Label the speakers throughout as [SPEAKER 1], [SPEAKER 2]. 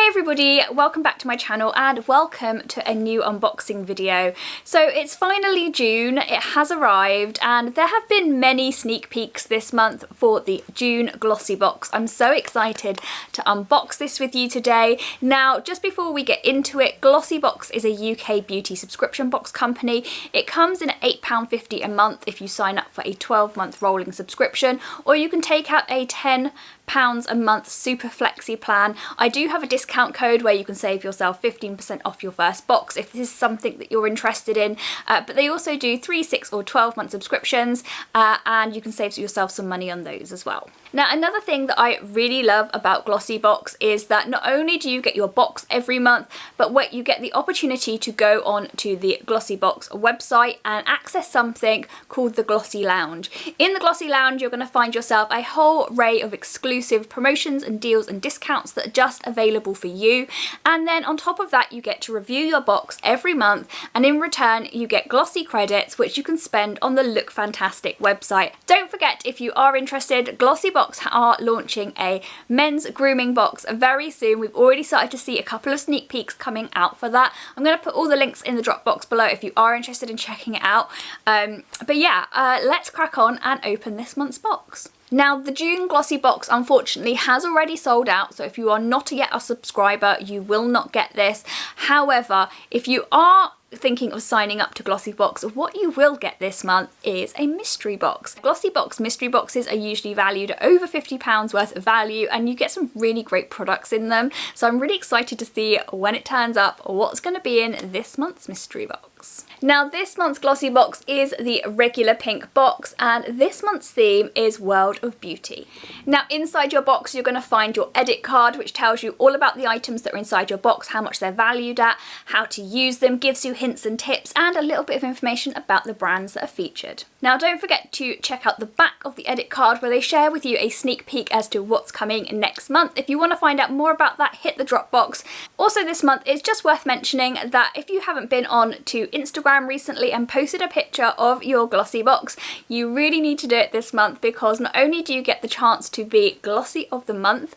[SPEAKER 1] everybody, welcome back to my channel and welcome to a new unboxing video. So it's finally June, it has arrived and there have been many sneak peeks this month for the June Glossybox. I'm so excited to unbox this with you today. Now just before we get into it, Glossybox is a UK beauty subscription box company. It comes in at £8.50 a month if you sign up for a 12-month rolling subscription, or you can take out a £10 a month super flexi plan. I do have a discount code where you can save yourself 15% off your first box if this is something that you're interested in, but they also do 3, 6 or 12-month subscriptions and you can save yourself some money on those as well. Now another thing that I really love about Glossybox is that not only do you get your box every month, but what you get the opportunity to go on to the Glossybox website and access something called the Glossy Lounge. In the Glossy Lounge you're going to find yourself a whole array of exclusive promotions and deals and discounts that are just available for you, and then on top of that you get to review your box every month, and in return you get glossy credits which you can spend on the Look Fantastic website. Don't forget, if you are interested, Glossybox are launching a men's grooming box very soon. We've already started to see a couple of sneak peeks coming out for that. I'm going to put all the links in the drop box below if you are interested in checking it out. But yeah, let's crack on and open this month's box. Now the June Glossybox unfortunately has already sold out, so if you are not yet a subscriber you will not get this. However, if you are thinking of signing up to Glossybox, what you will get this month is a mystery box. Glossybox mystery boxes are usually valued at over £50 worth of value and you get some really great products in them. So I'm really excited to see when it turns up what's going to be in this month's mystery box. Now this month's Glossybox is the regular pink box and this month's theme is World of Beauty. Now inside your box you're going to find your edit card which tells you all about the items that are inside your box, how much they're valued at, how to use them, gives you hints and tips and a little bit of information about the brands that are featured. Now don't forget to check out the back of the edit card where they share with you a sneak peek as to what's coming next month. If you want to find out more about that, hit the drop box. Also this month it's just worth mentioning that if you haven't been on to Instagram recently and posted a picture of your Glossybox, you really need to do it this month, because not only do you get the chance to be Glossy of the Month,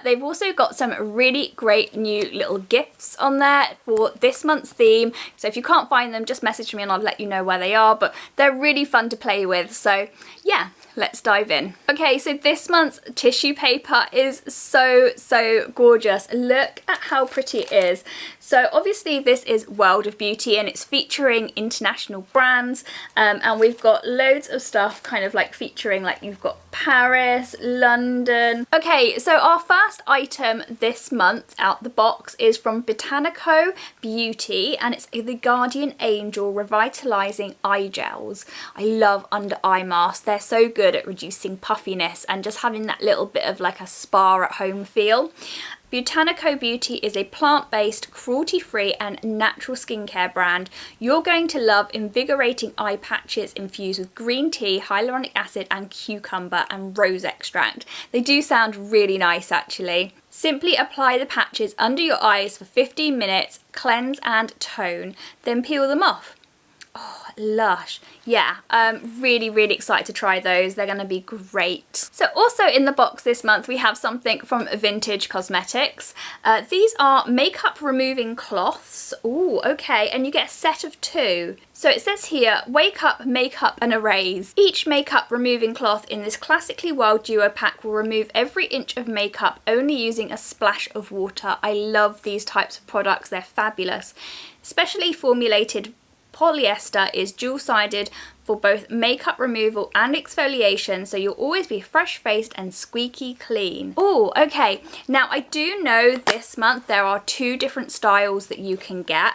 [SPEAKER 1] they've also got some really great new little gifts on there for this month's theme. So if you can't find them, just message me and I'll let you know where they are, but they're really fun to play with. So yeah, let's dive in. Okay, so this month's tissue paper is so gorgeous. Look at how pretty it is. So obviously this is World of Beauty and it's featuring international brands, and we've got loads of stuff kind of like featuring, like you've got Paris, London. Okay, so our first item this month out the box is from Botanico Beauty and it's the Guardian Angel Revitalizing Eye Gels. I love under eye masks. They're so good at reducing puffiness and just having that little bit of like a spa at home feel. Botanico Beauty is a plant-based, cruelty-free and natural skincare brand. You're going to love invigorating eye patches infused with green tea, hyaluronic acid and cucumber and rose extract. They do sound really nice actually. Simply apply the patches under your eyes for 15 minutes, cleanse and tone, then peel them off. Oh, lush. Yeah, really excited to try those. They're going to be great. So also in the box this month we have something from Vintage Cosmetics. These are makeup removing cloths. Ooh, okay, and you get a set of 2. So it says here, wake up, makeup and erase. Each makeup removing cloth in this classically wild duo pack will remove every inch of makeup only using a splash of water. I love these types of products, they're fabulous. Specially formulated polyester is dual-sided for both makeup removal and exfoliation, so you'll always be fresh-faced and squeaky clean. Oh, okay. Now I do know this month there are 2 different styles that you can get.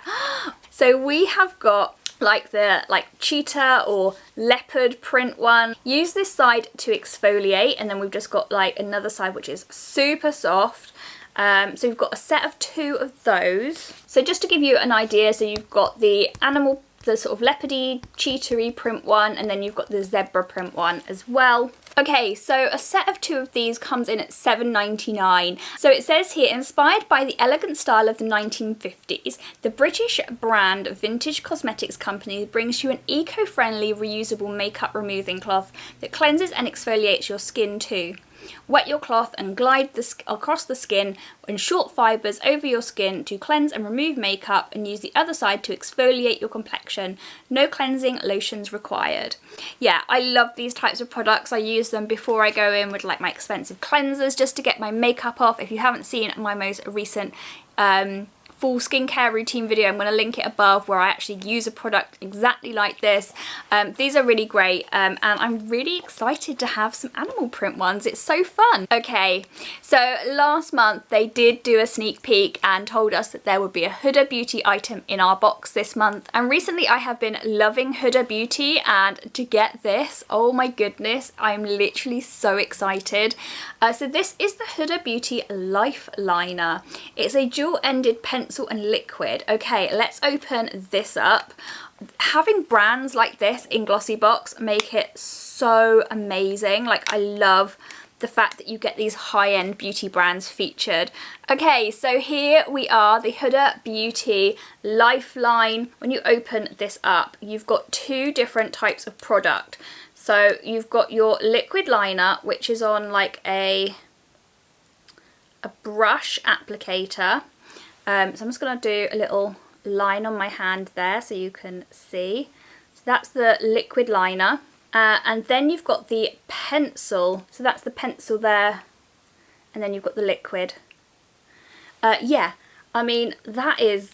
[SPEAKER 1] So we have got like the cheetah or leopard print one. Use this side to exfoliate, and then we've just got like another side which is super soft. So we've got a set of 2 of those. So just to give you an idea, so you've got the animal, the sort of leopardy, cheetah-y print one, and then you've got the zebra print one as well. Okay, so a set of 2 of these comes in at £7.99. So it says here, inspired by the elegant style of the 1950s, the British brand Vintage Cosmetics Company brings you an eco-friendly reusable makeup removing cloth that cleanses and exfoliates your skin too. Wet your cloth and glide across the skin in short fibres over your skin to cleanse and remove makeup, and use the other side to exfoliate your complexion. No cleansing lotions required. Yeah, I love these types of products. I use them before I go in with like my expensive cleansers just to get my makeup off. If you haven't seen my most recent full skincare routine video, I'm going to link it above, where I actually use a product exactly like this. These are really great, and I'm really excited to have some animal print ones. It's so fun. Okay, so last month they did do a sneak peek and told us that there would be a Huda Beauty item in our box this month, and recently I have been loving Huda Beauty, and to get this, oh my goodness, I'm literally so excited. So this is the Huda Beauty Life Liner. It's a dual-ended pencil and liquid. Okay, let's open this up. Having brands like this in Glossybox make it so amazing. Like, I love the fact that you get these high-end beauty brands featured. Okay, so here we are, the Huda Beauty Lifeline. When you open this up, you've got two different types of product. So you've got your liquid liner, which is on like a brush applicator. So I'm just going to do a little line on my hand there so you can see. So that's the liquid liner. And then you've got the pencil. So that's the pencil there. And then you've got the liquid. Yeah, I mean, that is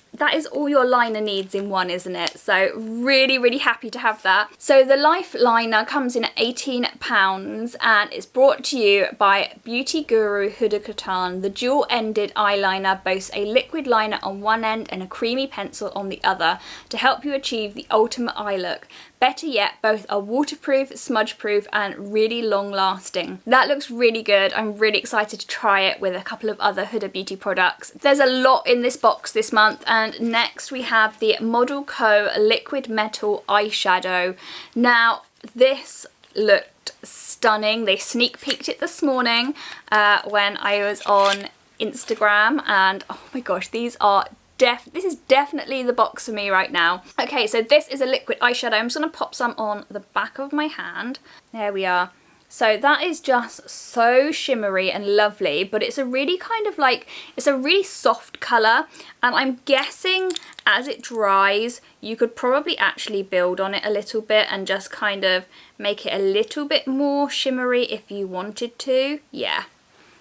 [SPEAKER 1] all your liner needs in one, isn't it? So really, really happy to have that. So the Life Liner comes in at £18 and it's brought to you by Beauty Guru Huda Kattan. The dual-ended eyeliner boasts a liquid liner on one end and a creamy pencil on the other to help you achieve the ultimate eye look. Better yet, both are waterproof, smudge-proof, and really long-lasting. That looks really good. I'm really excited to try it with a couple of other Huda Beauty products. There's a lot in this box this month, and next we have the Model Co Liquid Metal Eyeshadow. Now, this looked stunning. They sneak peeked it this morning when I was on Instagram, and oh my gosh, these are this is definitely the box for me right now. Okay, so this is a liquid eyeshadow. I'm just going to pop some on the back of my hand. There we are. So that is just so shimmery and lovely, but it's a really kind of like, it's a really soft colour, and I'm guessing as it dries you could probably actually build on it a little bit and just kind of make it a little bit more shimmery if you wanted to. Yeah.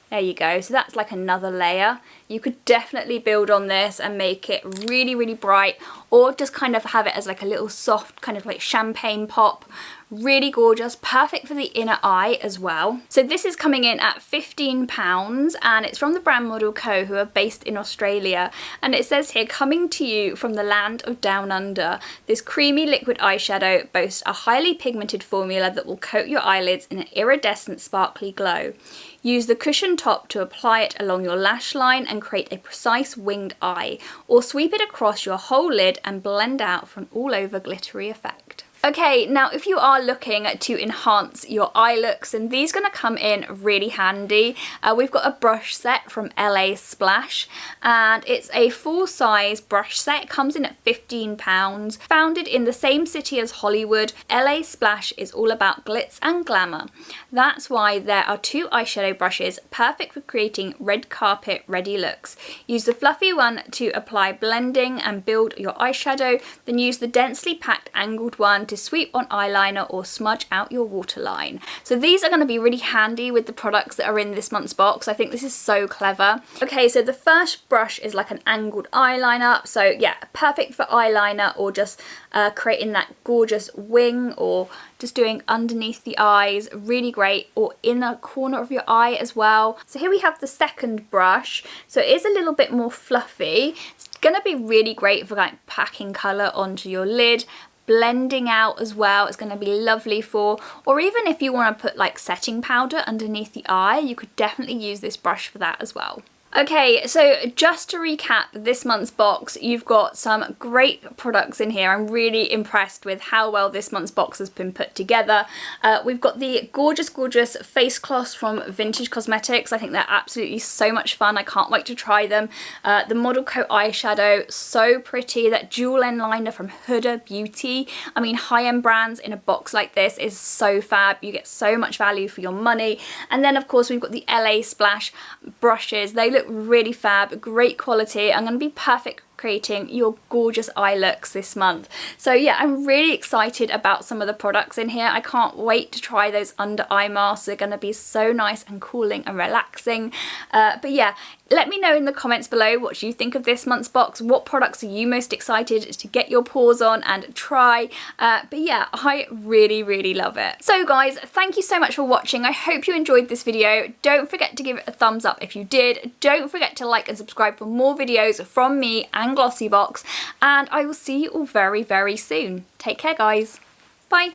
[SPEAKER 1] There you go. So that's like another layer. You could definitely build on this and make it really, really bright, or just kind of have it as like a little soft kind of like champagne pop. Really gorgeous, perfect for the inner eye as well. So this is coming in at £15 and it's from the brand Model Co, who are based in Australia. And it says here, coming to you from the land of Down Under, this creamy liquid eyeshadow boasts a highly pigmented formula that will coat your eyelids in an iridescent sparkly glow. Use the cushion top to apply it along your lash line and create a precise winged eye, or sweep it across your whole lid and blend out for an all-over glittery effect. Okay, now if you are looking to enhance your eye looks, then these are going to come in really handy. We've got a brush set from LA Splash, and it's a full-size brush set. It comes in at £15. Founded in the same city as Hollywood, LA Splash is all about glitz and glamour. That's why there are two eyeshadow brushes, perfect for creating red carpet ready looks. Use the fluffy one to apply blending and build your eyeshadow, then use the densely packed angled one to sweep on eyeliner or smudge out your waterline. So these are going to be really handy with the products that are in this month's box. I think this is so clever. Okay, so the first brush is like an angled eyeliner. So yeah, perfect for eyeliner or just creating that gorgeous wing, or just doing underneath the eyes. Really great, or in the corner of your eye as well. So here we have the second brush. So it is a little bit more fluffy. It's going to be really great for like packing colour onto your lid, blending out as well. It's going to be lovely for, or even if you want to put like setting powder underneath the eye, you could definitely use this brush for that as well. Okay, so just to recap this month's box, you've got some great products in here. I'm really impressed with how well this month's box has been put together. We've got the gorgeous face cloths from Vintage Cosmetics. I think they're absolutely so much fun. I can't wait to try them. The Model Coat eyeshadow, so pretty. That jewel end liner from Huda Beauty. I mean, high-end brands in a box like this is so fab. You get so much value for your money. And then of course we've got the LA Splash brushes. They look really fab, great quality. I'm going to be perfect creating your gorgeous eye looks this month. So yeah, I'm really excited about some of the products in here. I can't wait to try those under eye masks. They're going to be so nice and cooling and relaxing. But yeah, let me know in the comments below what you think of this month's box. What products are you most excited to get your paws on and try? But yeah, I really love it. So guys, thank you so much for watching. I hope you enjoyed this video. Don't forget to give it a thumbs up if you did. Don't forget to like and subscribe for more videos from me and Glossybox, and I will see you all very soon. Take care, guys.